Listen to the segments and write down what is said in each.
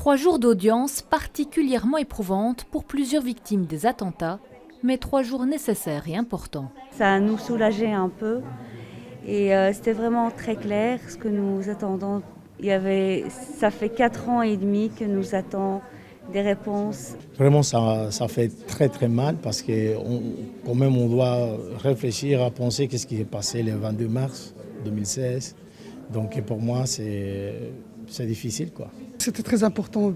3 jours d'audience particulièrement éprouvantes pour plusieurs victimes des attentats, mais 3 jours nécessaires et importants. Ça nous soulageait un peu et c'était vraiment très clair ce que nous attendons. Ça fait 4 ans et demi que nous attendons des réponses. Vraiment, ça fait très très mal parce que quand même on doit réfléchir à penser qu'est-ce qui est passé le 22 mars 2016. Donc pour moi, c'est difficile, quoi. C'était très important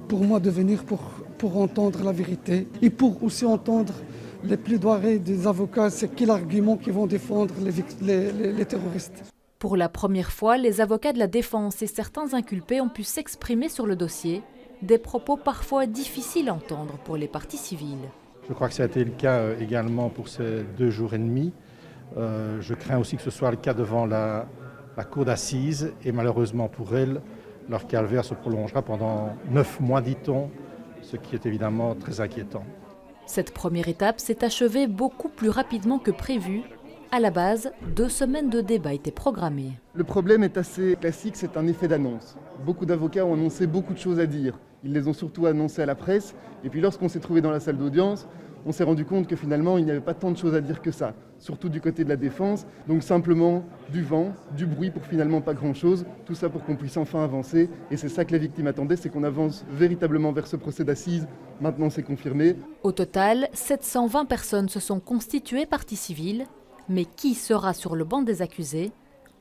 pour moi de venir pour entendre la vérité et pour aussi entendre les plaidoiries des avocats. C'est quel argument qu'ils vont défendre les terroristes. Pour la première fois, les avocats de la défense et certains inculpés ont pu s'exprimer sur le dossier. Des propos parfois difficiles à entendre pour les parties civiles. Je crois que ça a été le cas également pour ces 2 jours et demi. Je crains aussi que ce soit le cas devant la cour d'assises et malheureusement pour elle, leur calvaire se prolongera pendant 9 mois, dit-on, ce qui est évidemment très inquiétant. Cette première étape s'est achevée beaucoup plus rapidement que prévu. À la base, 2 semaines de débat étaient programmées. Le problème est assez classique, c'est un effet d'annonce. Beaucoup d'avocats ont annoncé beaucoup de choses à dire. Ils les ont surtout annoncées à la presse. Et puis lorsqu'on s'est trouvé dans la salle d'audience, on s'est rendu compte que finalement, il n'y avait pas tant de choses à dire que ça, surtout du côté de la défense. Donc simplement du vent, du bruit pour finalement pas grand-chose. Tout ça pour qu'on puisse enfin avancer. Et c'est ça que les victimes attendaient, c'est qu'on avance véritablement vers ce procès d'assises. Maintenant, c'est confirmé. Au total, 720 personnes se sont constituées partie civile. Mais qui sera sur le banc des accusés?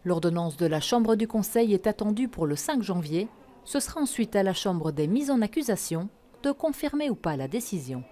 L'ordonnance de la Chambre du Conseil est attendue pour le 5 janvier. Ce sera ensuite à la Chambre des mises en accusation de confirmer ou pas la décision.